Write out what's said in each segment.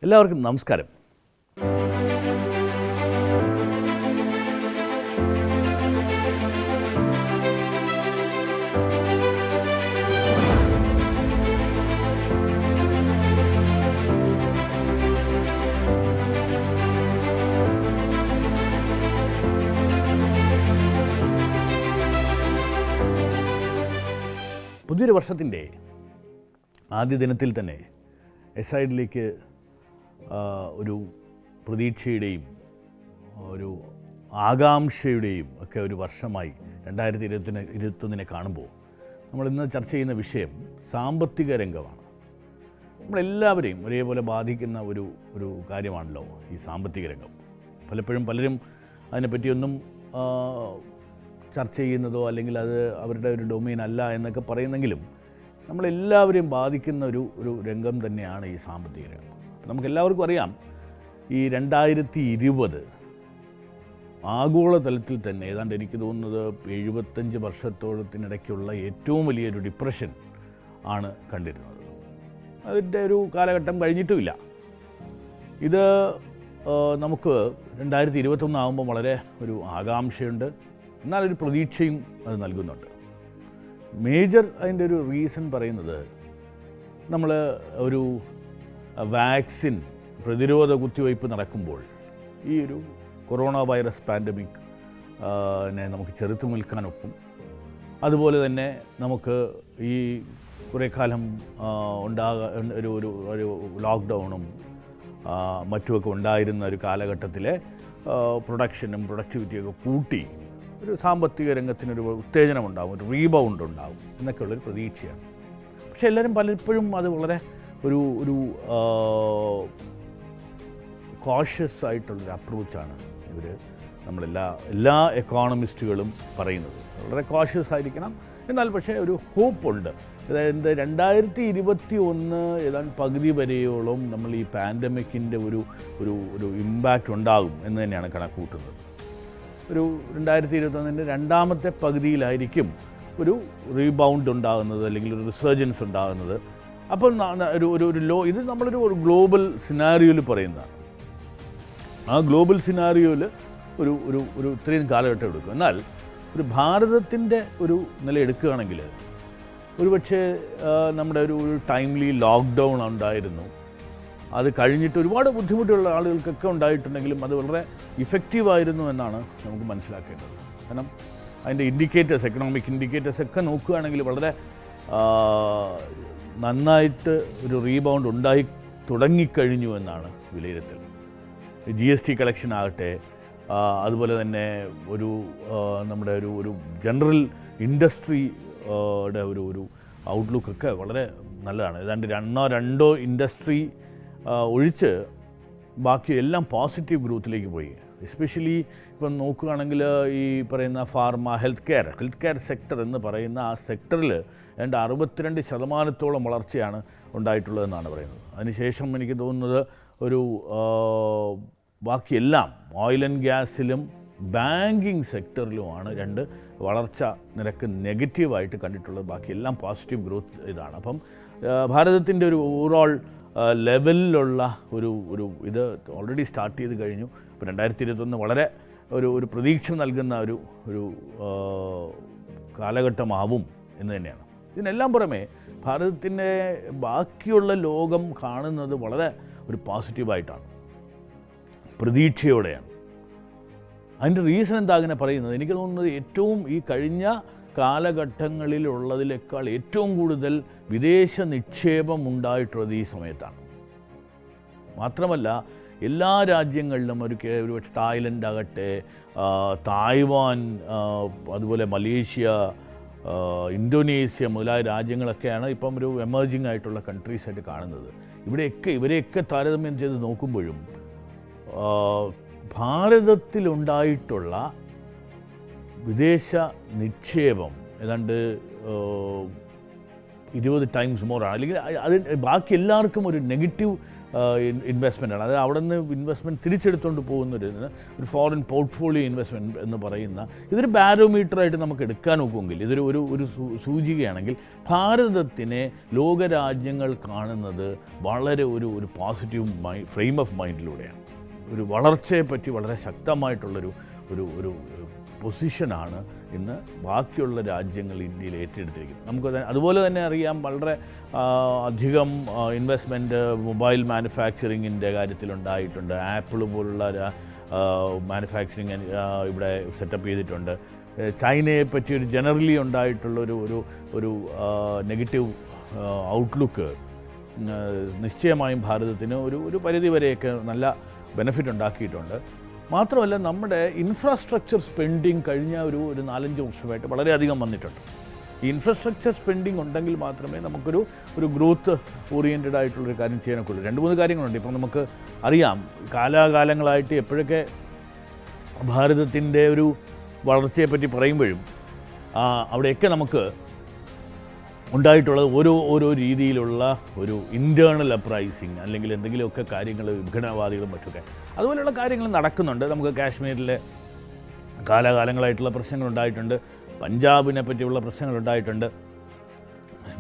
എല്ലാവർക്കും നമസ്കാരം. പുതിയൊരു വർഷത്തിൻ്റെ ആദ്യ ദിനത്തിൽ തന്നെ എസ്ഐഡിലേക്ക് ഒരു പ്രതീക്ഷയുടെയും ഒരു ആകാംക്ഷയുടെയും ഒക്കെ ഒരു വർഷമായി 2021 കാണുമ്പോൾ നമ്മളിന്ന് ചർച്ച ചെയ്യുന്ന വിഷയം സാമ്പത്തിക രംഗമാണ്. നമ്മളെല്ലാവരെയും ഒരേപോലെ ബാധിക്കുന്ന ഒരു കാര്യമാണല്ലോ ഈ സാമ്പത്തിക രംഗം. പലപ്പോഴും പലരും അതിനെപ്പറ്റിയൊന്നും ചർച്ച ചെയ്യുന്നതോ അല്ലെങ്കിൽ അത് അവരുടെ ഒരു ഡൊമെയിൻ അല്ല എന്നൊക്കെ പറയുന്നെങ്കിലും നമ്മളെല്ലാവരെയും ബാധിക്കുന്ന ഒരു രംഗം തന്നെയാണ് ഈ സാമ്പത്തിക രംഗം. നമുക്കെല്ലാവർക്കും അറിയാം, ഈ 2020 ആഗോളതലത്തിൽ തന്നെ ഏതാണ്ട് എനിക്ക് തോന്നുന്നത് 75 വർഷത്തോളത്തിനിടയ്ക്കുള്ള ഏറ്റവും വലിയൊരു ഡിപ്രഷൻ ആണ് കണ്ടിരുന്നത്. അതിൻ്റെ ഒരു കാലഘട്ടം കഴിഞ്ഞിട്ടുമില്ല. ഇത് നമുക്ക് 2021 ആകുമ്പോൾ വളരെ ഒരു ആകാംക്ഷയുണ്ട്, എന്നാലൊരു പ്രതീക്ഷയും അത് നൽകുന്നുണ്ട്. മേജർ അതിൻ്റെ ഒരു റീസൺ പറയുന്നത്, നമ്മൾ ഒരു വാക്സിൻ പ്രതിരോധ കുത്തിവയ്പ്പ് നടക്കുമ്പോൾ ഈ ഒരു കൊറോണ വൈറസ് പാൻഡമിക് നമുക്ക് ചെറുത്തു നിൽക്കാനൊപ്പം അതുപോലെ തന്നെ നമുക്ക് ഈ കുറേ കാലം ഒരു ലോക്ക്ഡൗണും മറ്റുമൊക്കെ ഉണ്ടായിരുന്ന ഒരു കാലഘട്ടത്തിലെ പ്രൊഡക്ഷനും പ്രൊഡക്ടിവിറ്റിയൊക്കെ കൂട്ടി ഒരു സാമ്പത്തിക രംഗത്തിനൊരു ഉത്തേജനം ഉണ്ടാകും, ഒരു റീബൗണ്ട് ഉണ്ടാകും എന്നൊക്കെയുള്ളൊരു പ്രതീക്ഷയാണ്. പക്ഷേ എല്ലാവരും പലപ്പോഴും അത് വളരെ ഒരു കോഷ്യസ് ആയിട്ടുള്ളൊരു അപ്രോച്ചാണ് എല്ലാ എക്കോണമിസ്റ്റുകളും പറയുന്നത്. വളരെ കോഷ്യസ് ആയിരിക്കണം, എന്നാൽ പക്ഷേ ഒരു ഹോപ്പുണ്ട്. അതായത് 2021 ഏതാണ്ട് പകുതി വരെയോളം നമ്മൾ ഈ പാൻഡമിക്കിൻ്റെ ഒരു ഇമ്പാക്റ്റ് ഉണ്ടാകും എന്ന് തന്നെയാണ് കണക്കൂട്ടുന്നത്. ഒരു 2021 രണ്ടാമത്തെ പകുതിയിലായിരിക്കും ഒരു റീബൗണ്ട് ഉണ്ടാകുന്നത്, അല്ലെങ്കിൽ ഒരു റിസർജൻസ് ഉണ്ടാകുന്നത്. അപ്പം ഇത് നമ്മളൊരു ഗ്ലോബൽ സിനാരിയോയിൽ പറയുന്നതാണ്. ആ ഗ്ലോബൽ സിനാരിയോയിൽ ഒരു ഇത്രയും കാലഘട്ടം എടുക്കും. എന്നാൽ ഒരു ഭാരതത്തിൻ്റെ ഒരു നില എടുക്കുകയാണെങ്കിൽ ഒരുപക്ഷെ നമ്മുടെ ഒരു ടൈംലി ലോക്ക്ഡൗൺ ഉണ്ടായിരുന്നു. അത് കഴിഞ്ഞിട്ട് ഒരുപാട് ബുദ്ധിമുട്ടുള്ള ആളുകൾക്കൊക്കെ ഉണ്ടായിട്ടുണ്ടെങ്കിലും അത് വളരെ ഇഫക്റ്റീവായിരുന്നു എന്നാണ് നമുക്ക് മനസ്സിലാക്കേണ്ടത്. കാരണം അതിൻ്റെ ഇൻഡിക്കേറ്റേഴ്സ്, എക്കണോമിക് ഇൻഡിക്കേറ്റേഴ്സ് ഒക്കെ നോക്കുകയാണെങ്കിൽ വളരെ നന്നായിട്ട് ഒരു റീബൗണ്ട് ഉണ്ടായി തുടങ്ങിക്കഴിഞ്ഞു എന്നാണ് വിലയിരുത്തൽ. GST കളക്ഷൻ ആകട്ടെ, അതുപോലെ തന്നെ നമ്മുടെ ഒരു ജനറൽ ഇൻഡസ്ട്രിയുടെ ഒരു ഔട്ട്ലുക്കൊക്കെ വളരെ നല്ലതാണ്. ഏതാണ്ട് രണ്ടോ ഇൻഡസ്ട്രി ഒഴിച്ച് ബാക്കി എല്ലാം പോസിറ്റീവ് ഗ്രോത്തിലേക്ക് പോയി. എസ്പെഷ്യലി ഇപ്പം നോക്കുകയാണെങ്കിൽ ഈ പറയുന്ന ഫാർമ, ഹെൽത്ത് കെയർ സെക്ടർ എന്ന് പറയുന്ന ആ സെക്ടറിൽ ഏതാണ്ട് 62% വളർച്ചയാണ് ഉണ്ടായിട്ടുള്ളതെന്നാണ് പറയുന്നത്. അതിനുശേഷം എനിക്ക് തോന്നുന്നത് ബാക്കിയെല്ലാം ഓയിൽ ആൻഡ് ഗ്യാസിലും ബാങ്കിങ് സെക്ടറിലുമാണ് വളർച്ച നിരക്ക് നെഗറ്റീവായിട്ട് കണ്ടിട്ടുള്ളത്. ബാക്കിയെല്ലാം പോസിറ്റീവ് ഗ്രോത്ത് ഇതാണ്. അപ്പം ഭാരതത്തിൻ്റെ ഒരു ഓവറോൾ ലെവലിലുള്ള ഇത് ഓൾറെഡി സ്റ്റാർട്ട് ചെയ്ത് കഴിഞ്ഞു. ഇപ്പോൾ 2021 വളരെ ഒരു പ്രതീക്ഷ നൽകുന്ന ഒരു കാലഘട്ടമാവും എന്ന് തന്നെയാണ്. ഇതിനെല്ലാം പുറമെ ഭാരതത്തിൻ്റെ ബാക്കിയുള്ള ലോകം കാണുന്നത് വളരെ ഒരു പോസിറ്റീവായിട്ടാണ്, പ്രതീക്ഷയോടെയാണ്. അതിൻ്റെ റീസൺ എന്താ അങ്ങനെ പറയുന്നത്? എനിക്ക് തോന്നുന്നത് ഏറ്റവും ഈ കഴിഞ്ഞ കാലഘട്ടങ്ങളിലുള്ളതിനേക്കാൾ ഏറ്റവും കൂടുതൽ വിദേശ നിക്ഷേപം ഉണ്ടായിട്ടുള്ളത് ഈ സമയത്താണ്. മാത്രമല്ല എല്ലാ രാജ്യങ്ങളിലും ഒരുപക്ഷെ തായ്ലൻഡ് ആകട്ടെ, തായ്വാൻ, അതുപോലെ മലേഷ്യ, ഇന്തോനേഷ്യ മുതലായ രാജ്യങ്ങളൊക്കെയാണ് ഇപ്പം ഒരു എമർജിങ് ആയിട്ടുള്ള കൺട്രീസായിട്ട് കാണുന്നത്. ഇവരെയൊക്കെ താരതമ്യം ചെയ്ത് നോക്കുമ്പോഴും ഭാരതത്തിലുണ്ടായിട്ടുള്ള വിദേശ നിക്ഷേപം ഏതാണ്ട് 20 ടൈംസ് മോറാണ്. അല്ലെങ്കിൽ അത് ബാക്കി എല്ലാവർക്കും ഒരു നെഗറ്റീവ് ഇൻവെസ്റ്റ്മെൻറ്റാണ്. അത് അവിടെ നിന്ന് ഇൻവെസ്റ്റ്മെൻറ്റ് തിരിച്ചെടുത്തുകൊണ്ട് പോകുന്നൊരു ഫോറിൻ പോർട്ട്ഫോളിയോ ഇൻവെസ്റ്റ്മെൻറ്റ് എന്ന് പറയുന്ന ഇതൊരു ബാരോമീറ്ററായിട്ട് നമുക്ക് എടുക്കാൻ നോക്കുമെങ്കിൽ ഇതൊരു ഒരു ഒരു സൂചികയാണെങ്കിൽ ഭാരതത്തിനെ ലോകരാജ്യങ്ങൾ കാണുന്നത് വളരെ ഒരു പോസിറ്റീവ് ഫ്രെയിം ഓഫ് മൈൻഡിലൂടെയാണ്. ഒരു വളർച്ചയെപ്പറ്റി വളരെ ശക്തമായിട്ടുള്ളൊരു ഒരു പൊസിഷനാണ് ഇന്ന് ബാക്കിയുള്ള രാജ്യങ്ങൾ ഇന്ത്യയിൽ ഏറ്റെടുത്തിരിക്കുന്നത്. നമുക്ക് അതുപോലെ തന്നെ അറിയാം, വളരെ അധികം ഇൻവെസ്റ്റ്മെൻറ്റ് മൊബൈൽ മാനുഫാക്ചറിങ്ങിൻ്റെ കാര്യത്തിലുണ്ടായിട്ടുണ്ട്. ആപ്പിൾ പോലുള്ള മാനുഫാക്ചറിങ് ഇവിടെ സെറ്റപ്പ് ചെയ്തിട്ടുണ്ട്. ചൈനയെ പറ്റി ഒരു ജനറലി ഉണ്ടായിട്ടുള്ള ഒരു നെഗറ്റീവ് ഔട്ട്ലുക്ക് നിശ്ചയമായും ഭാരതത്തിന് ഒരു പരിധിവരെയൊക്കെ നല്ല ബെനിഫിറ്റ് ഉണ്ടാക്കിയിട്ടുണ്ട്. മാത്രമല്ല, നമ്മുടെ ഇൻഫ്രാസ്ട്രക്ചർ സ്പെൻഡിങ് കഴിഞ്ഞ ഒരു 4-5 വർഷമായിട്ട് വളരെയധികം വന്നിട്ടുണ്ട്. ഈ ഇൻഫ്രാസ്ട്രക്ചർ സ്പെൻഡിങ് ഉണ്ടെങ്കിൽ മാത്രമേ നമുക്കൊരു ഗ്രോത്ത് ഓറിയൻറ്റഡ് ആയിട്ടുള്ളൊരു കാര്യം ചെയ്യാനൊക്കെ ഉള്ളൂ. 2-3 കാര്യങ്ങളുണ്ട്. ഇപ്പം നമുക്ക് അറിയാം, കാലാകാലങ്ങളായിട്ട് എപ്പോഴൊക്കെ ഭാരതത്തിൻ്റെ ഒരു വളർച്ചയെപ്പറ്റി പറയുമ്പോഴും അവിടെയൊക്കെ നമുക്ക് ഉണ്ടായിട്ടുള്ളത് ഓരോ രീതിയിലുള്ള ഒരു ഇൻറ്റേർണൽ അപ്രൈസിങ്, അല്ലെങ്കിൽ എന്തെങ്കിലുമൊക്കെ കാര്യങ്ങൾ വിഘടനവാദികളും മറ്റൊക്കെ അതുപോലെയുള്ള കാര്യങ്ങൾ നടക്കുന്നുണ്ട്. നമുക്ക് കാശ്മീരിലെ കാലാകാലങ്ങളായിട്ടുള്ള പ്രശ്നങ്ങളുണ്ടായിട്ടുണ്ട്. പഞ്ചാബിനെ പറ്റിയുള്ള പ്രശ്നങ്ങളുണ്ടായിട്ടുണ്ട്.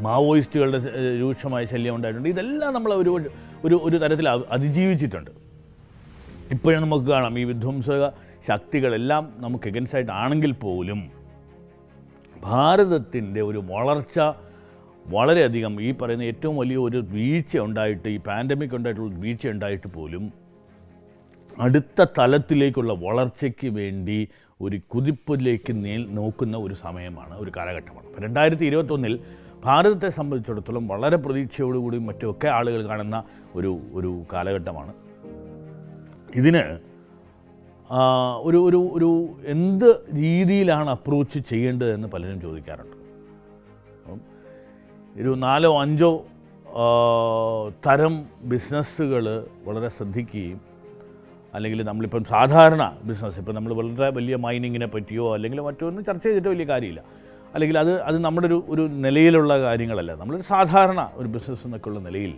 മാവോയിസ്റ്റുകളുടെ രൂക്ഷമായ ശല്യം ഉണ്ടായിട്ടുണ്ട്. ഇതെല്ലാം നമ്മൾ ഒരു തരത്തിൽ അതിജീവിച്ചിട്ടുണ്ട്. ഇപ്പോഴും നമുക്ക് കാണാം, ഈ വിധ്വംസക ശക്തികളെല്ലാം നമുക്ക് എഗൻസ്റ്റായിട്ടാണെങ്കിൽ പോലും ഭാരതത്തിൻ്റെ ഒരു വളർച്ച വളരെയധികം ഈ പറയുന്ന ഏറ്റവും വലിയ ഒരു വീഴ്ച ഉണ്ടായിട്ട്, ഈ പാൻഡമിക് ഉണ്ടായിട്ടുള്ള വീഴ്ച ഉണ്ടായിട്ട് പോലും അടുത്ത തലത്തിലേക്കുള്ള വളർച്ചയ്ക്ക് വേണ്ടി ഒരു കുതിപ്പിലേക്ക് നോക്കുന്ന ഒരു സമയമാണ്, ഒരു കാലഘട്ടമാണ്. 2021 ഭാരതത്തെ സംബന്ധിച്ചിടത്തോളം വളരെ പ്രതീക്ഷയോടുകൂടി മറ്റുമൊക്കെ ആളുകൾ കാണുന്ന ഒരു കാലഘട്ടമാണ്. ഇതിന് ഒരു എന്ത് രീതിയിലാണ് അപ്രോച്ച് ചെയ്യേണ്ടതെന്ന് പലരും ചോദിക്കാറുണ്ട്. ഒരു 4-5 തരം ബിസിനസ്സുകൾ വളരെ ശ്രദ്ധിക്കുകയും, അല്ലെങ്കിൽ നമ്മളിപ്പം സാധാരണ ബിസിനസ്, ഇപ്പം നമ്മൾ വളരെ വലിയ മൈനിങ്ങിനെ പറ്റിയോ അല്ലെങ്കിൽ മറ്റൊന്നും ചർച്ച ചെയ്തിട്ടോ വലിയ കാര്യമില്ല, അല്ലെങ്കിൽ അത് നമ്മുടെ ഒരു നിലയിലുള്ള കാര്യങ്ങളല്ല. നമ്മളൊരു സാധാരണ ഒരു ബിസിനസ് എന്നൊക്കെയുള്ള നിലയിൽ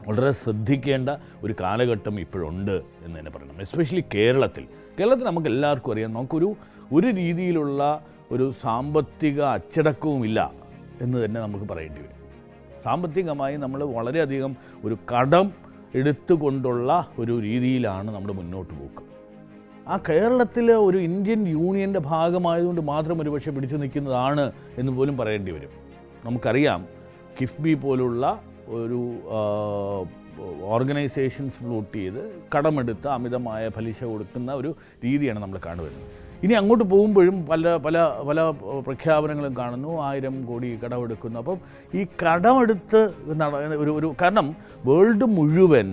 വളരെ ശ്രദ്ധിക്കേണ്ട ഒരു കാലഘട്ടം ഇപ്പോഴുണ്ട് എന്ന് തന്നെ പറയണം. എസ്പെഷ്യലി കേരളത്തിൽ നമുക്ക് എല്ലാവർക്കും അറിയാം, നമുക്കൊരു രീതിയിലുള്ള ഒരു സാമ്പത്തിക അച്ചടക്കവുമില്ല എന്ന് തന്നെ നമുക്ക് പറയേണ്ടി വരും. സാമ്പത്തികമായി നമ്മൾ വളരെയധികം ഒരു കടം എടുത്തുകൊണ്ടുള്ള ഒരു രീതിയിലാണ് നമ്മുടെ മുന്നോട്ട് പോക്ക്. ആ കേരളത്തിൽ ഒരു ഇന്ത്യൻ യൂണിയൻ്റെ ഭാഗമായതുകൊണ്ട് മാത്രം ഒരുപക്ഷെ പിടിച്ചു നിൽക്കുന്നതാണ് എന്ന് പോലും പറയേണ്ടി വരും. നമുക്കറിയാം, കിഫ്ബി പോലുള്ള ഒരു ഓർഗനൈസേഷൻസ് ഫ്ലോട്ട് ചെയ്ത് കടമെടുത്ത് അമിതമായ പലിശ കൊടുക്കുന്ന ഒരു രീതിയാണ് നമ്മൾ കാണുന്നത്. ഇനി അങ്ങോട്ട് പോകുമ്പോഴും പല പല പല പ്രഖ്യാപനങ്ങളും കാണുന്നു, 1000 കോടി കടമെടുക്കുന്നു. അപ്പം ഈ കടമെടുത്ത് കാരണം വേൾഡ് മുഴുവൻ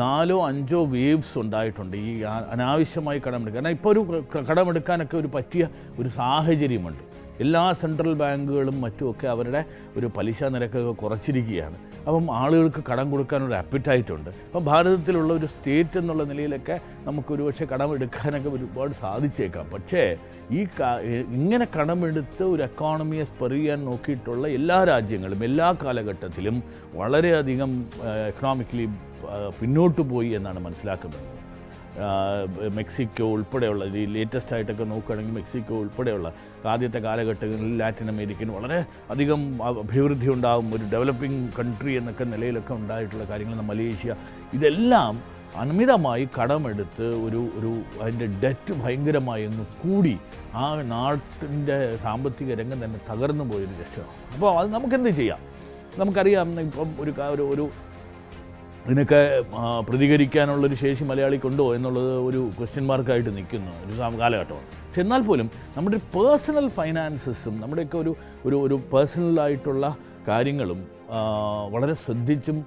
4-5 വേവ്സ് ഉണ്ടായിട്ടുണ്ട് ഈ അനാവശ്യമായി കടമെടുക്കുക. കാരണം ഇപ്പോൾ ഒരു കടമെടുക്കാനൊക്കെ പറ്റിയ ഒരു സാഹചര്യമുണ്ട്. എല്ലാ സെൻട്രൽ ബാങ്കുകളും മറ്റുമൊക്കെ അവരുടെ ഒരു പലിശ നിരക്കൊക്കെ കുറച്ചിരിക്കുകയാണ്. അപ്പം ആളുകൾക്ക് കടം കൊടുക്കാനൊരു അപ്പിറ്റൈറ്റുണ്ട്. അപ്പം ഭാരതത്തിലുള്ള ഒരു സ്റ്റേറ്റ് എന്നുള്ള നിലയിലൊക്കെ നമുക്കൊരു പക്ഷേ കടമെടുക്കാനൊക്കെ ഒരുപാട് സാധിച്ചേക്കാം. പക്ഷേ ഇങ്ങനെ കടമെടുത്ത് ഒരു എക്കോണമിയെ സ്പെർ ചെയ്യാൻ നോക്കിയിട്ടുള്ള എല്ലാ രാജ്യങ്ങളും എല്ലാ കാലഘട്ടത്തിലും വളരെയധികം എക്കണോമിക്കലി പിന്നോട്ട് പോയി എന്നാണ് മനസ്സിലാക്കുന്നത്. മെക്സിക്കോ ഉൾപ്പെടെയുള്ള ഈ ലേറ്റസ്റ്റ് ആയിട്ടൊക്കെ നോക്കുകയാണെങ്കിൽ മെക്സിക്കോ ഉൾപ്പെടെയുള്ള ആദ്യത്തെ കാലഘട്ടങ്ങളിൽ ലാറ്റിൻ അമേരിക്കൻ വളരെ അധികം അഭിവൃദ്ധി ഉണ്ടാകും, ഒരു ഡെവലപ്പിംഗ് കൺട്രി എന്നൊക്കെ നിലയിലൊക്കെ ഉണ്ടായിട്ടുള്ള കാര്യങ്ങൾ, മലേഷ്യ, ഇതെല്ലാം അമിതമായി കടമെടുത്ത് അതിൻ്റെ ഡെറ്റ് ഭയങ്കരമായി ഒന്ന് കൂടി ആ നാട്ടിൻ്റെ സാമ്പത്തിക രംഗം തന്നെ തകർന്നു പോയൊരു രക്ഷമാണ്. അപ്പോൾ അത് നമുക്കെന്ത് ചെയ്യാം? നമുക്കറിയാം, ഇപ്പം ഒരു ഇതിനൊക്കെ പ്രതികരിക്കാനുള്ളൊരു ശേഷി മലയാളിക്കുണ്ടോ എന്നുള്ളത് ഒരു ക്വസ്റ്റ്യൻ മാർക്കായിട്ട് നിൽക്കുന്ന ഒരു കാലഘട്ടമാണ്. പക്ഷെ എന്നാൽ പോലും നമ്മുടെ പേഴ്സണൽ ഫൈനാൻസസും നമ്മുടെയൊക്കെ ഒരു പേഴ്സണലായിട്ടുള്ള കാര്യങ്ങളും വളരെ ശ്രദ്ധിച്ചും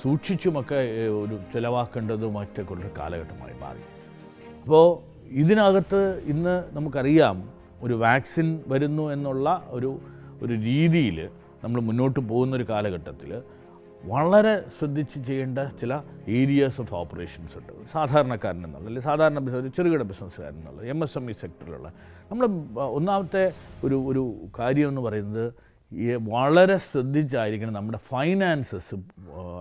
സൂക്ഷിച്ചുമൊക്കെ ഒരു ചിലവാക്കേണ്ടതും മറ്റൊക്കെ ഉള്ള കാലഘട്ടമായി മാറി. അപ്പോൾ ഇതിനകത്ത് ഇന്ന് നമുക്കറിയാം, ഒരു വാക്സിൻ വരുന്നു എന്നുള്ള ഒരു രീതിയിൽ നമ്മൾ മുന്നോട്ട് പോകുന്നൊരു കാലഘട്ടത്തിൽ വളരെ ശ്രദ്ധിച്ച് ചെയ്യേണ്ട ചില ഏരിയാസ് ഓഫ് ഓപ്പറേഷൻസ് ഉണ്ട്. സാധാരണക്കാരനെന്നുള്ള, അല്ലെങ്കിൽ സാധാരണ ചെറുകിട ബിസിനസ്സുകാരെന്നുള്ള MSME സെക്ടറിലുള്ള നമ്മൾ ഒന്നാമത്തെ ഒരു കാര്യം എന്ന് പറയുന്നത്, വളരെ ശ്രദ്ധിച്ചായിരിക്കണം നമ്മുടെ ഫൈനാൻസസ്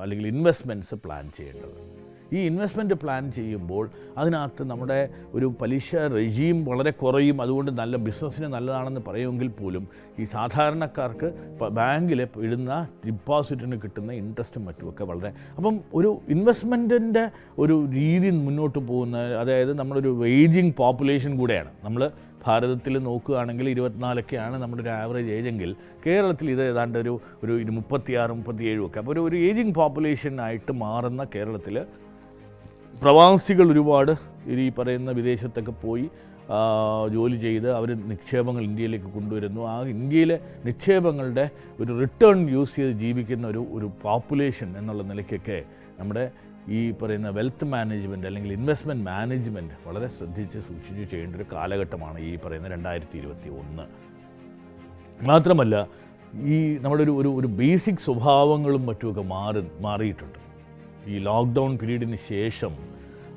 അല്ലെങ്കിൽ ഇൻവെസ്റ്റ്മെൻറ്റ്സ് പ്ലാൻ ചെയ്യേണ്ടത്. ഈ ഇൻവെസ്റ്റ്മെൻറ്റ് പ്ലാൻ ചെയ്യുമ്പോൾ അതിനകത്ത് നമ്മുടെ ഒരു പലിശ റെജീം വളരെ കുറയും. അതുകൊണ്ട് നല്ല ബിസിനസ്സിന് നല്ലതാണെന്ന് പറയുമെങ്കിൽ പോലും ഈ സാധാരണക്കാർക്ക് ബാങ്കിൽ ഇടുന്ന ഡിപ്പോസിറ്റിന് കിട്ടുന്ന ഇൻട്രസ്റ്റും മറ്റുമൊക്കെ വളരെ അപ്പം ഒരു ഇൻവെസ്റ്റ്മെൻറ്റിൻ്റെ ഒരു രീതി മുന്നോട്ട് പോകുന്ന, അതായത് നമ്മളൊരു ഏജിങ് പോപ്പുലേഷൻ കൂടെയാണ്. നമ്മൾ ഭാരതത്തിൽ നോക്കുകയാണെങ്കിൽ 24ഒക്കെയാണ് നമ്മുടെ ഒരു ആവറേജ് ഏജെങ്കിൽ കേരളത്തിൽ ഇത് ഏതാണ്ട് ഒരു 36, 37 ഒക്കെ. അപ്പോൾ ഒരു ഏജിങ് പോപ്പുലേഷനായിട്ട് മാറുന്ന കേരളത്തിൽ പ്രവാസികൾ ഒരുപാട് ഈ പറയുന്ന വിദേശത്തൊക്കെ പോയി ജോലി ചെയ്ത് അവർ നിക്ഷേപങ്ങൾ ഇന്ത്യയിലേക്ക് കൊണ്ടുവരുന്നു. ആ ഇന്ത്യയിലെ നിക്ഷേപങ്ങളുടെ ഒരു റിട്ടേൺ യൂസ് ചെയ്ത് ജീവിക്കുന്ന ഒരു പോപ്പുലേഷൻ എന്നുള്ള നിലയ്ക്കൊക്കെ നമ്മുടെ ഈ പറയുന്ന വെൽത്ത് മാനേജ്മെൻറ്റ് അല്ലെങ്കിൽ ഇൻവെസ്റ്റ്മെൻറ്റ് മാനേജ്മെൻറ്റ് വളരെ ശ്രദ്ധിച്ച് സൂക്ഷിച്ച് ചെയ്യേണ്ട ഒരു കാലഘട്ടമാണ് ഈ പറയുന്ന 2021. മാത്രമല്ല ഈ നമ്മുടെ ഒരു ബേസിക് സ്വഭാവങ്ങളും മറ്റുമൊക്കെ മാറിയിട്ടുണ്ട്. ഈ ലോക്ക്ഡൗൺ പീരീഡിന് ശേഷം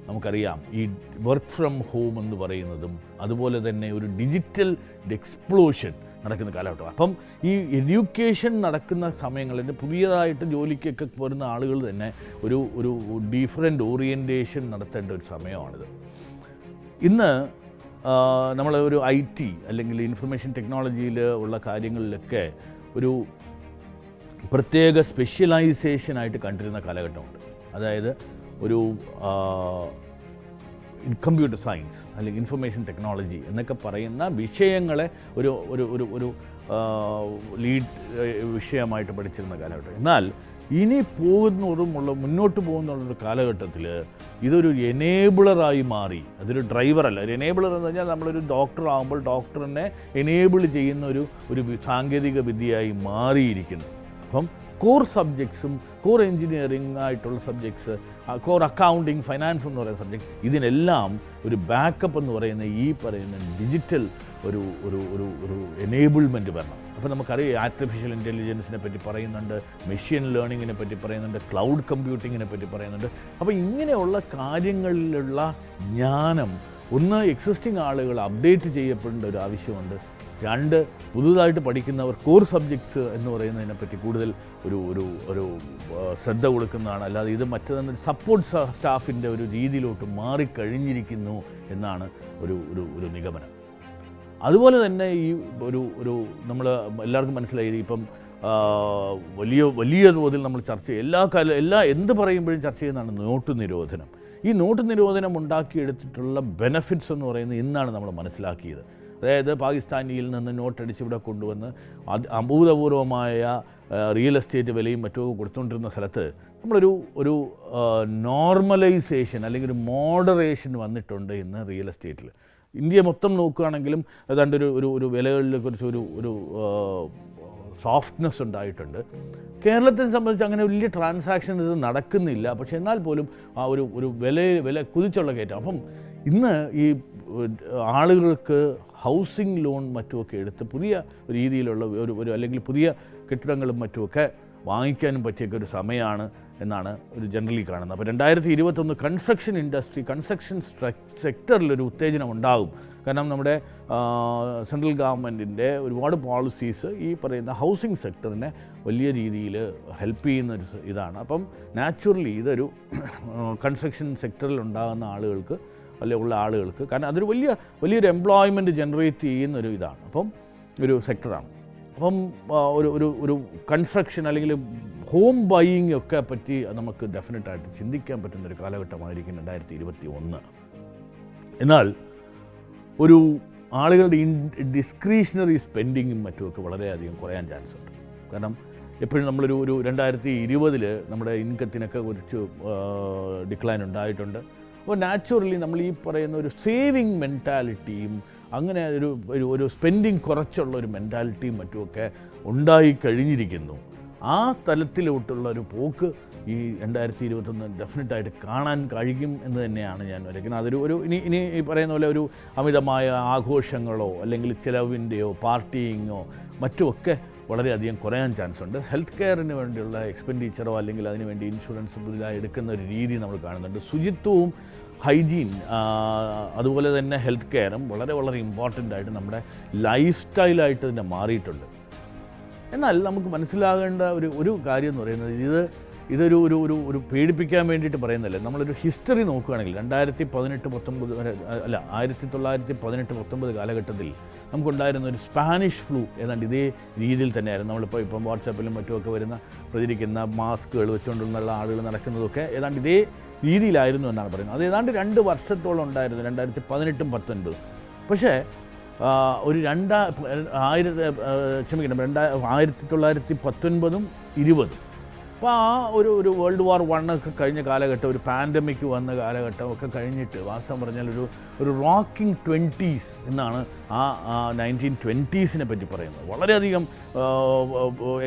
നമുക്കറിയാം ഈ വർക്ക് ഫ്രം ഹോം എന്ന് പറയുന്നതും അതുപോലെ തന്നെ ഒരു ഡിജിറ്റൽ എക്സ്പ്ലോഷൻ നടക്കുന്ന കാലഘട്ടം. അപ്പം ഈ എഡ്യൂക്കേഷൻ നടക്കുന്ന സമയങ്ങളിൽ പുതിയതായിട്ട് ജോലിക്കൊക്കെ വരുന്ന ആളുകൾ തന്നെ ഒരു ഡിഫറെൻ്റ് ഓറിയൻറ്റേഷൻ നടത്തേണ്ട ഒരു സമയമാണിത്. ഇന്ന് നമ്മൾ ഒരു IT അല്ലെങ്കിൽ ഇൻഫർമേഷൻ ടെക്നോളജിയിൽ ഉള്ള കാര്യങ്ങളിലൊക്കെ ഒരു പ്രത്യേക സ്പെഷ്യലൈസേഷനായിട്ട് കണ്ടിരുന്ന കാലഘട്ടമുണ്ട്. അതായത് ഒരു കമ്പ്യൂട്ടർ സയൻസ് അല്ലെങ്കിൽ ഇൻഫർമേഷൻ ടെക്നോളജി എന്നൊക്കെ പറയുന്ന വിഷയങ്ങളെ ഒരു ലീഡ് വിഷയമായിട്ട് പഠിച്ചിരുന്ന കാലഘട്ടം. എന്നാൽ ഇനി മുന്നോട്ട് പോകുന്നുള്ളൊരു കാലഘട്ടത്തിൽ ഇതൊരു എനേബിളറായി മാറി. അതൊരു ഡ്രൈവറല്ല. ഒരു എനേബിളർ എന്ന് പറഞ്ഞാൽ നമ്മളൊരു ഡോക്ടർ ആകുമ്പോൾ ഡോക്ടറിനെ എനേബിൾ ചെയ്യുന്ന ഒരു സാങ്കേതിക വിദ്യയായി മാറിയിരിക്കുന്നു. അപ്പം കോർ സബ്ജക്ട്സും കോർ എൻജിനീയറിംഗ് ആയിട്ടുള്ള സബ്ജക്ട്സ്, കോർ അക്കൗണ്ടിങ്, ഫൈനാൻസ് എന്ന് പറയുന്ന സബ്ജക്ട്, ഇതിനെല്ലാം ഒരു ബാക്കപ്പ് എന്ന് പറയുന്ന ഈ പറയുന്ന ഡിജിറ്റൽ ഒരു എനേബിൾമെൻറ്റ് വരണം. അപ്പോൾ നമുക്കറിയാം ആർട്ടിഫിഷ്യൽ ഇൻ്റലിജൻസിനെ പറ്റി പറയുന്നുണ്ട്, മെഷീൻ ലേണിങ്ങിനെ പറ്റി പറയുന്നുണ്ട്, ക്ലൗഡ് കമ്പ്യൂട്ടിങ്ങിനെ പറ്റി പറയുന്നുണ്ട്. അപ്പോൾ ഇങ്ങനെയുള്ള കാര്യങ്ങളിലുള്ള ജ്ഞാനം ഒന്ന് എക്സിസ്റ്റിംഗ് ആളുകൾ അപ്ഡേറ്റ് ചെയ്യപ്പെടേണ്ട ഒരു ആവശ്യമുണ്ട്. 2 പുതുതായിട്ട് പഠിക്കുന്നവർ കോർ സബ്ജക്ട്സ് എന്ന് പറയുന്നതിനെപ്പറ്റി കൂടുതൽ ഒരു ശ്രദ്ധ കൊടുക്കുന്നതാണ്. അല്ലാതെ ഇത് മറ്റൊരു സപ്പോർട്ട് സ്റ്റാഫിൻ്റെ ഒരു രീതിയിലോട്ട് മാറിക്കഴിഞ്ഞിരിക്കുന്നു എന്നാണ് ഒരു നിഗമനം. അതുപോലെ തന്നെ ഈ ഒരു നമ്മൾ എല്ലാവർക്കും മനസ്സിലായി ഇപ്പം വലിയ തോതിൽ നമ്മൾ ചർച്ച എല്ലാ എന്ത് പറയുമ്പോഴും ചർച്ച ചെയ്യുന്നതാണ് നോട്ട് നിരോധനം. ഈ നോട്ട് നിരോധനം ഉണ്ടാക്കിയെടുത്തിട്ടുള്ള ബെനഫിറ്റ്സ് എന്ന് പറയുന്നത് ഇന്നാണ് നമ്മൾ മനസ്സിലാക്കിയത്. അതായത് പാകിസ്ഥാനിയിൽ നിന്ന് നോട്ടടിച്ച് ഇവിടെ കൊണ്ടുവന്ന് അഭൂതപൂർവമായ റിയൽ എസ്റ്റേറ്റ് വിലയും മറ്റുമൊക്കെ കൊടുത്തുകൊണ്ടിരുന്ന സ്ഥലത്ത് നമ്മളൊരു നോർമലൈസേഷൻ അല്ലെങ്കിൽ ഒരു മോഡറേഷൻ വന്നിട്ടുണ്ട് ഇന്ന് റിയൽ എസ്റ്റേറ്റിൽ. ഇന്ത്യ മൊത്തം നോക്കുകയാണെങ്കിലും ഏതാണ്ട് ഒരു വിലകളിലെ കുറിച്ച് ഒരു സോഫ്റ്റ്നെസ് ഉണ്ടായിട്ടുണ്ട്. കേരളത്തെ സംബന്ധിച്ച് അങ്ങനെ വലിയ ട്രാൻസാക്ഷൻ ഇത് നടക്കുന്നില്ല. പക്ഷേ എന്നാൽ പോലും ആ ഒരു വില കുതിച്ചുള്ള കയറ്റം. അപ്പം ഇന്ന് ഈ ആളുകൾക്ക് ഹൗസിംഗ് ലോൺ മറ്റുമൊക്കെ എടുത്ത് പുതിയ രീതിയിലുള്ള ഒരു അല്ലെങ്കിൽ പുതിയ കെട്ടിടങ്ങളും മറ്റുമൊക്കെ വാങ്ങിക്കാനും പറ്റിയൊക്കെ ഒരു സമയമാണ് എന്നാണ് ഒരു ജനറലി കാണുന്നത്. അപ്പോൾ 2021 കൺസ്ട്രക്ഷൻ ഇൻഡസ്ട്രി, കൺസ്ട്രക്ഷൻ സെക്ടറിലൊരു ഉത്തേജനം ഉണ്ടാകും. കാരണം നമ്മുടെ സെൻട്രൽ ഗവൺമെൻറ്റിൻ്റെ ഒരുപാട് പോളിസീസ് ഈ പറയുന്ന ഹൗസിംഗ് സെക്ടറിനെ വലിയ രീതിയിൽ ഹെൽപ്പ് ചെയ്യുന്ന ഒരു ഇതാണ്. അപ്പം നാച്ചുറലി ഇതൊരു കൺസ്ട്രക്ഷൻ സെക്ടറിൽ ഉണ്ടാകുന്ന ആളുകൾക്ക് ഉള്ള ആളുകൾക്ക്, കാരണം അതൊരു വലിയൊരു എംപ്ലോയ്മെൻറ്റ് ജനറേറ്റ് ചെയ്യുന്നൊരു ഇതാണ്. അപ്പം ഒരു സെക്ടറാണ്. അപ്പം ഒരു കൺസ്ട്രക്ഷൻ അല്ലെങ്കിൽ ഹോം ബൈയിങ് ഒക്കെ പറ്റി നമുക്ക് ഡെഫിനറ്റായിട്ട് ചിന്തിക്കാൻ പറ്റുന്നൊരു കാലഘട്ടമായിരിക്കും 2021. എന്നാൽ ഒരു ആളുകളുടെ ഡിസ്ക്രീഷണറി സ്പെൻഡിങ്ങും മറ്റുമൊക്കെ വളരെയധികം കുറയാൻ ചാൻസ് ഉണ്ട്. കാരണം എപ്പോഴും നമ്മളൊരു 2020 നമ്മുടെ ഇൻകത്തിനൊക്കെ കുറച്ച് ഡിക്ലൈൻ ഉണ്ടായിട്ടുണ്ട്. അപ്പോൾ നാച്ചുറലി നമ്മൾ ഈ പറയുന്ന ഒരു സേവിങ് മെൻറ്റാലിറ്റിയും അങ്ങനെ ഒരു സ്പെൻഡിങ് കുറച്ചുള്ള ഒരു മെൻറ്റാലിറ്റിയും മറ്റുമൊക്കെ ഉണ്ടായി കഴിഞ്ഞിരിക്കുന്നു. ആ തലത്തിലോട്ടുള്ള ഒരു പോക്ക് ഈ 2021 ഡെഫിനറ്റായിട്ട് കാണാൻ കഴിയും എന്ന് തന്നെയാണ് ഞാൻ വരയ്ക്കുന്നത്. അതൊരു ഇനി ഈ പറയുന്ന പോലെ ഒരു അമിതമായ ആഘോഷങ്ങളോ അല്ലെങ്കിൽ ചിലവിൻ്റെയോ പാർട്ടിയിങ്ങോ മറ്റുമൊക്കെ വളരെയധികം കുറയാൻ ചാൻസ് ഉണ്ട്. ഹെൽത്ത് കെയറിന് വേണ്ടിയുള്ള എക്സ്പെൻഡിച്ചറോ അല്ലെങ്കിൽ അതിനുവേണ്ടി ഇൻഷുറൻസ് പുതുതായി എടുക്കുന്ന ഒരു രീതി നമ്മൾ കാണുന്നുണ്ട്. ശുചിത്വവും ഹൈജീൻ അതുപോലെ തന്നെ ഹെൽത്ത് കെയറും വളരെ ഇമ്പോർട്ടൻ്റ് ആയിട്ട് നമ്മുടെ ലൈഫ് സ്റ്റൈലായിട്ട് തന്നെ മാറിയിട്ടുണ്ട്. എന്നാൽ നമുക്ക് മനസ്സിലാകേണ്ട ഒരു കാര്യം എന്ന് പറയുന്നത് ഇതൊരു ഒരു ഒരു ഒരു പേടിപ്പിക്കാൻ വേണ്ടിയിട്ട് പറയുന്നതല്ല. നമ്മളൊരു ഹിസ്റ്ററി നോക്കുകയാണെങ്കിൽ 2018-19 വരെ അല്ല 1918-19 കാലഘട്ടത്തിൽ നമുക്കുണ്ടായിരുന്ന ഒരു സ്പാനിഷ് ഫ്ലൂ ഏതാണ്ട് ഇതേ രീതിയിൽ തന്നെയായിരുന്നു. ഇപ്പം വാട്സാപ്പിലും മറ്റുമൊക്കെ വരുന്ന പ്രചരിക്കുന്ന മാസ്കുകൾ വെച്ചുകൊണ്ടുള്ള ആളുകൾ നടക്കുന്നതൊക്കെ ഏതാണ്ട് ഇതേ രീതിയിലായിരുന്നു എന്നാണ് പറയുന്നത്. അത് ഏതാണ്ട് 2 വർഷത്തോളം ഉണ്ടായിരുന്നു 2018-19. പക്ഷേ ഒരു 1919-20 അപ്പോൾ ഒരു വേൾഡ് വാർ 1 ഒക്കെ കഴിഞ്ഞ കാലഘട്ടം, ഒരു പാൻഡമിക് വന്ന കാലഘട്ടം ഒക്കെ കഴിഞ്ഞിട്ട് വാസ്തവം പറഞ്ഞാൽ ഒരു റോക്കിംഗ് 20s എന്നാണ് ആ 1920s പറ്റി പറയുന്നത്. വളരെയധികം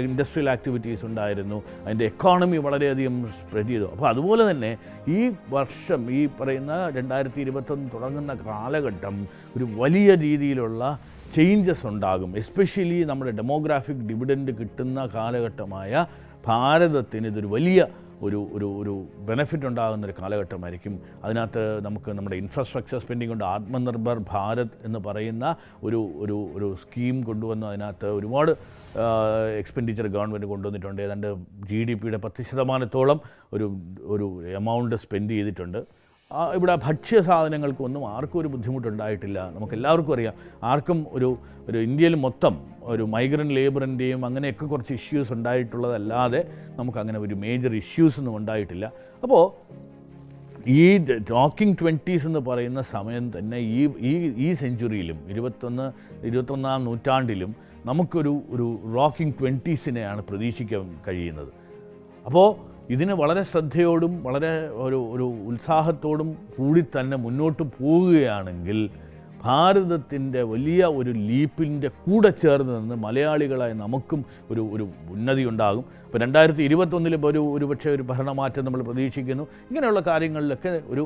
ഇൻഡസ്ട്രിയൽ ആക്ടിവിറ്റീസ് ഉണ്ടായിരുന്നു, അതിൻ്റെ എക്കോണമി വളരെയധികം സ്പ്രെഡ് ചെയ്തു. അപ്പോൾ അതുപോലെ തന്നെ ഈ വർഷം ഈ പറയുന്ന 2021 തുടങ്ങുന്ന കാലഘട്ടം ഒരു വലിയ രീതിയിലുള്ള ചേഞ്ചസ് ഉണ്ടാകും. എസ്പെഷ്യലി നമ്മുടെ ഡെമോഗ്രാഫിക് ഡിവിഡൻഡ് കിട്ടുന്ന കാലഘട്ടമായ ഭാരതത്തിന് ഇതൊരു വലിയ ഒരു ബെനഫിറ്റ് ഉണ്ടാകുന്നൊരു കാലഘട്ടമായിരിക്കും. അതിനകത്ത് നമുക്ക് നമ്മുടെ ഇൻഫ്രാസ്ട്രക്ചർ സ്പെൻഡിങ് കൊണ്ട് ആത്മനിർഭർ ഭാരത് എന്ന് പറയുന്ന ഒരു സ്കീം കൊണ്ടുവന്ന് അതിനകത്ത് ഒരുപാട് എക്സ്പെൻഡിച്ചർ ഗവൺമെൻറ് കൊണ്ടുവന്നിട്ടുണ്ട്. ഏതാണ്ട് GDP-യുടെ 10% ഒരു എമൗണ്ട് സ്പെൻഡ് ചെയ്തിട്ടുണ്ട്. ഇവിടെ ഭക്ഷ്യ സാധനങ്ങൾക്കൊന്നും ആർക്കും ഒരു ബുദ്ധിമുട്ടുണ്ടായിട്ടില്ല. നമുക്കെല്ലാവർക്കും അറിയാം, ആർക്കും ഒരു ഇന്ത്യയിൽ മൊത്തം ഒരു മൈഗ്രൻ്റ് ലേബറിൻ്റെയും അങ്ങനെയൊക്കെ കുറച്ച് ഇഷ്യൂസ് ഉണ്ടായിട്ടുള്ളതല്ലാതെ നമുക്കങ്ങനെ ഒരു മേജർ ഇഷ്യൂസൊന്നും ഉണ്ടായിട്ടില്ല. അപ്പോൾ ഈ റോക്കിംഗ് 20s എന്ന് പറയുന്ന സമയം തന്നെ ഈ സെഞ്ച്വറിയിലും 21-ാം നൂറ്റാണ്ടിലും നമുക്കൊരു റോക്കിംഗ് 20s പ്രതീക്ഷിക്കാൻ കഴിയുന്നത്. അപ്പോൾ ഇതിന് വളരെ ശ്രദ്ധയോടും വളരെ ഒരു ഉത്സാഹത്തോടും കൂടി തന്നെ മുന്നോട്ട് പോവുകയാണെങ്കിൽ ഭാരതത്തിൻ്റെ വലിയ ഒരു ലീപ്പിൻ്റെ കൂടെ ചേർന്ന് നിന്ന് മലയാളികളായ നമുക്കും ഒരു ഉന്നതി ഉണ്ടാകും. ഇപ്പോൾ 2021 ഒരു പക്ഷേ ഒരു ഭരണമാറ്റം നമ്മൾ പ്രതീക്ഷിക്കുന്നു. ഇങ്ങനെയുള്ള കാര്യങ്ങളിലൊക്കെ ഒരു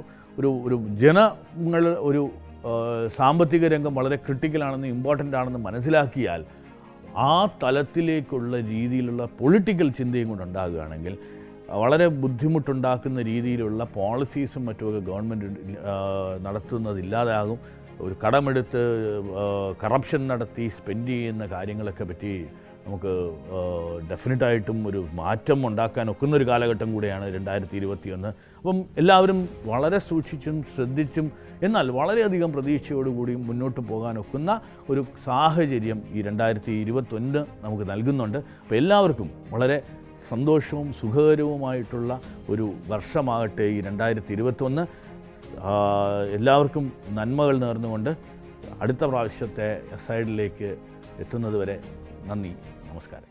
ജനങ്ങൾ സാമ്പത്തിക രംഗം വളരെ ക്രിട്ടിക്കലാണെന്ന് ഇമ്പോർട്ടൻ്റ് ആണെന്ന് മനസ്സിലാക്കിയാൽ ആ തലത്തിലേക്കുള്ള രീതിയിലുള്ള പൊളിറ്റിക്കൽ ചിന്തയും കൊണ്ടുണ്ടാകുകയാണെങ്കിൽ വളരെ ബുദ്ധിമുട്ടുണ്ടാക്കുന്ന രീതിയിലുള്ള പോളിസീസും മറ്റുമൊക്കെ ഗവൺമെൻറ് നടത്തുന്നതില്ലാതാകും. ഒരു കടമെടുത്ത് കറപ്ഷൻ നടത്തി സ്പെൻഡ് ചെയ്യുന്ന കാര്യങ്ങളൊക്കെ പറ്റി നമുക്ക് ഡെഫിനറ്റായിട്ടും ഒരു മാറ്റം ഉണ്ടാക്കാൻ ഒക്കുന്നൊരു കാലഘട്ടം കൂടെയാണ് 2021. അപ്പം എല്ലാവരും വളരെ സൂക്ഷിച്ചും ശ്രദ്ധിച്ചും എന്നാൽ വളരെയധികം പ്രതീക്ഷയോടുകൂടിയും മുന്നോട്ട് പോകാൻ ഒക്കുന്ന ഒരു സാഹചര്യം ഈ 2021 നമുക്ക് നൽകുന്നുണ്ട്. അപ്പോൾ എല്ലാവർക്കും വളരെ സന്തോഷവും സുഖകരവുമായിട്ടുള്ള ഒരു വർഷമാകട്ടെ ഈ 2021. എല്ലാവർക്കും നന്മകൾ നേർന്നുകൊണ്ട് അടുത്ത പ്രാവശ്യത്തെ സൈഡിലേക്ക് എത്തുന്നത് വരെ നന്ദി, നമസ്കാരം.